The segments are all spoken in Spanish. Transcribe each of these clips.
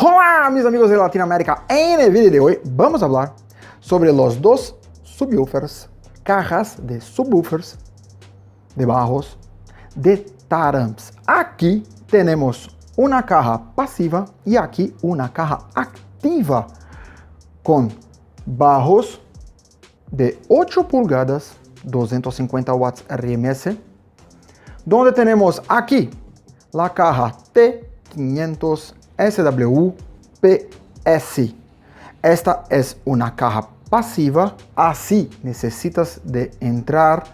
Olá, mis amigos de Latinoamérica. En el vídeo de hoy vamos a hablar sobre los dos subwoofers, cajas de subwoofers, de bajos, de taramps. Aquí tenemos una caja pasiva y aquí una caja activa con bajos de 8 pulgadas, 250 watts RMS, donde tenemos aquí la caja T500 SWPS. Esta es una caja pasiva, así necesitas de entrar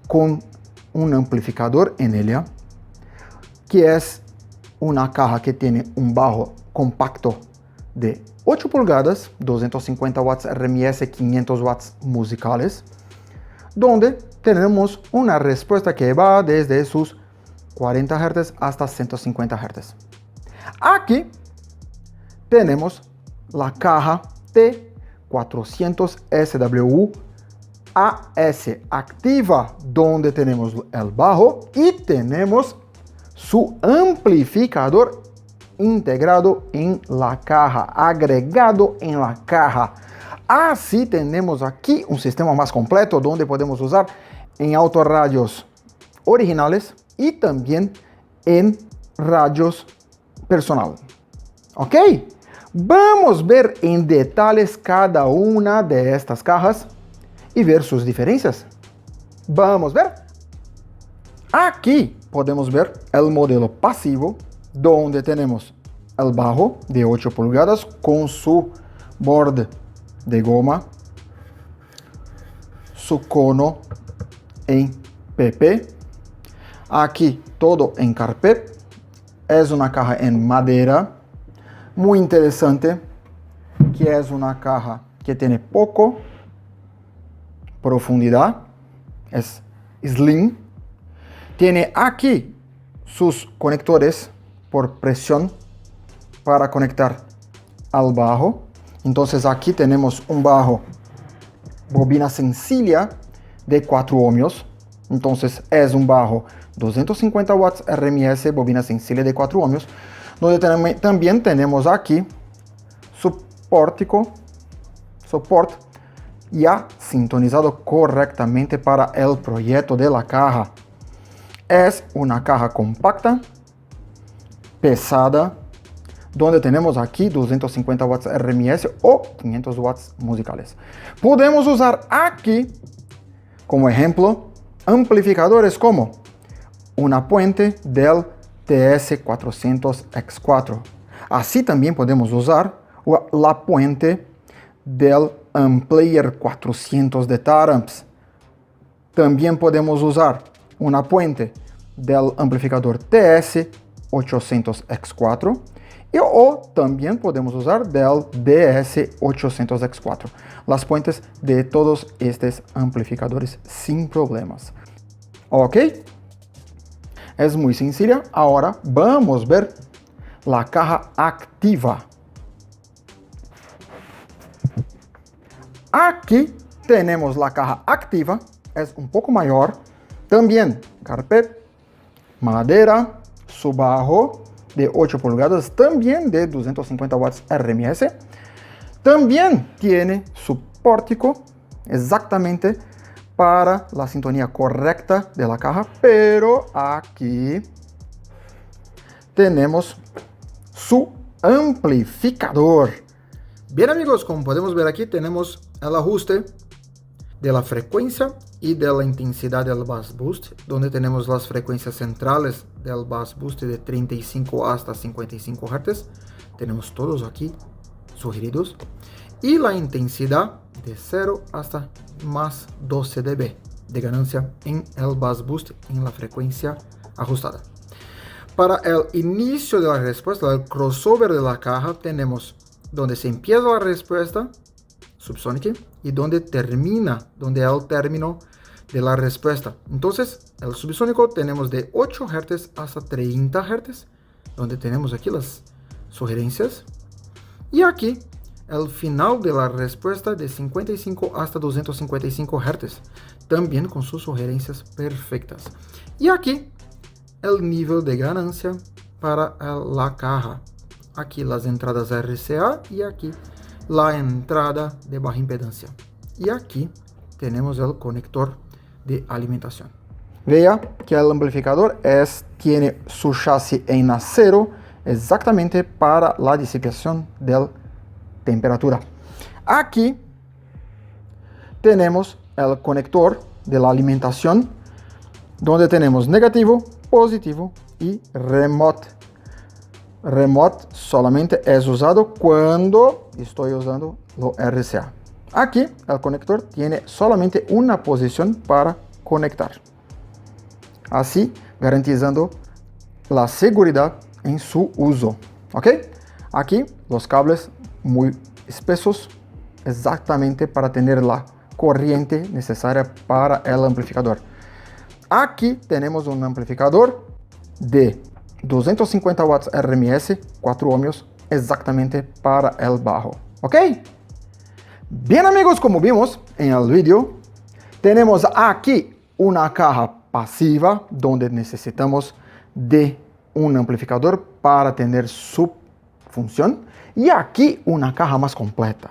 con un amplificador en ella, que es una caja que tiene un bajo compacto de 8 pulgadas, 250 watts RMS, 500 watts musicales, donde tenemos una respuesta que va desde sus 40 Hz hasta 150 Hz. Aquí tenemos la caja T400 SWAS activa, donde tenemos el bajo y tenemos su amplificador integrado en la caja, agregado en la caja. Así tenemos aquí un sistema más completo donde podemos usar en autorradios originales y también en radios personal. ¿Ok? Vamos a ver en detalles cada una de estas cajas y ver sus diferencias. Vamos a ver. Aquí podemos ver el modelo pasivo, donde tenemos el bajo de 8 pulgadas con su borde de goma, su cono en PP. Aquí todo en carpet. Es una caja en madera muy interesante, que es una caja que tiene poco profundidad, es slim. Tiene aquí sus conectores por presión para conectar al bajo. Entonces aquí tenemos un bajo bobina sencilla de 4 ohmios. Entonces es un bajo 250 watts RMS, bobina sencilla de 4 ohmios, donde también tenemos aquí su pórtico, soporte ya sintonizado correctamente para el proyecto de la caja. Es una caja compacta, pesada, donde tenemos aquí 250 watts RMS o 500 watts musicales. Podemos usar aquí, como ejemplo, amplificadores como una puente del TS400X4. Así también podemos usar la puente del Amplier 400 de Taramps. También podemos usar una puente del amplificador TS800X4 o también podemos usar del DS800X4. Las puentes de todos estos amplificadores sin problemas. ¿Ok? Es muy sencilla. Ahora vamos a ver la caja activa. Aquí tenemos la caja activa. Es un poco mayor. También carpet, madera, su bajo de 8 pulgadas, también de 250 watts RMS. También tiene su pórtico exactamente para la sintonía correcta de la caja, pero aquí tenemos su amplificador. Bien amigos, como podemos ver aquí tenemos el ajuste de la frecuencia y de la intensidad del bass boost, donde tenemos las frecuencias centrales del bass boost de 35 hasta 55 Hz. Tenemos todos aquí sugeridos. Y la intensidad de 0 hasta más 12 dB de ganancia en el bass boost en la frecuencia ajustada. Para el inicio de la respuesta, el crossover de la caja, tenemos donde se empieza la respuesta subsónica y donde termina, donde el término de la respuesta. Entonces, el subsónico tenemos de 8 Hz hasta 30 Hz, donde tenemos aquí las sugerencias. Y aquí el final de la respuesta de 55 hasta 255 Hz, también con sus sugerencias perfectas. Y aquí el nivel de ganancia para la caja. aquí las entradas RCA y aquí la entrada de baja impedancia. Y aquí tenemos el conector de alimentación. Vea que el amplificador tiene su chasis en acero exactamente para la disipación de la temperatura. Aquí tenemos el conector de la alimentación, donde tenemos negativo, positivo y remote. Remote solamente es usado cuando estoy usando lo RCA. Aquí el conector tiene solamente una posición para conectar, así garantizando la seguridad en su uso. ¿Ok? Aquí los cables muy espesos, exactamente para tener la corriente necesaria para el amplificador. Aquí tenemos un amplificador de 250 watts RMS, 4 ohmios, exactamente para el bajo. ¿Ok? Bien amigos, como vimos en el vídeo, tenemos aquí una caja pasiva donde necesitamos de un amplificador para tener su función, y aquí una caja más completa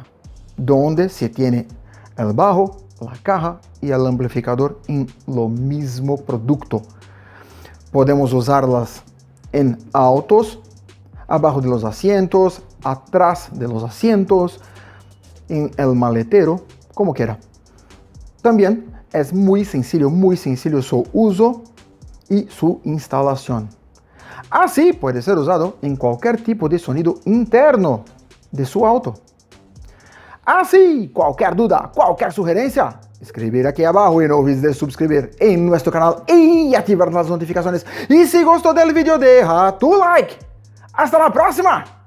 donde se tiene el bajo, la caja y el amplificador en lo mismo producto. Podemos usarlas en autos, abajo de los asientos, atrás de los asientos, en el maletero, como quiera. También es muy sencillo su uso y su instalación. Así puede ser usado en cualquier tipo de sonido interno de su auto. Así, cualquier duda, cualquier sugerencia, escribir aquí abajo y no olvides de suscribir en nuestro canal y activar las notificaciones. Y si gustó del video, deja tu like. ¡Hasta la próxima!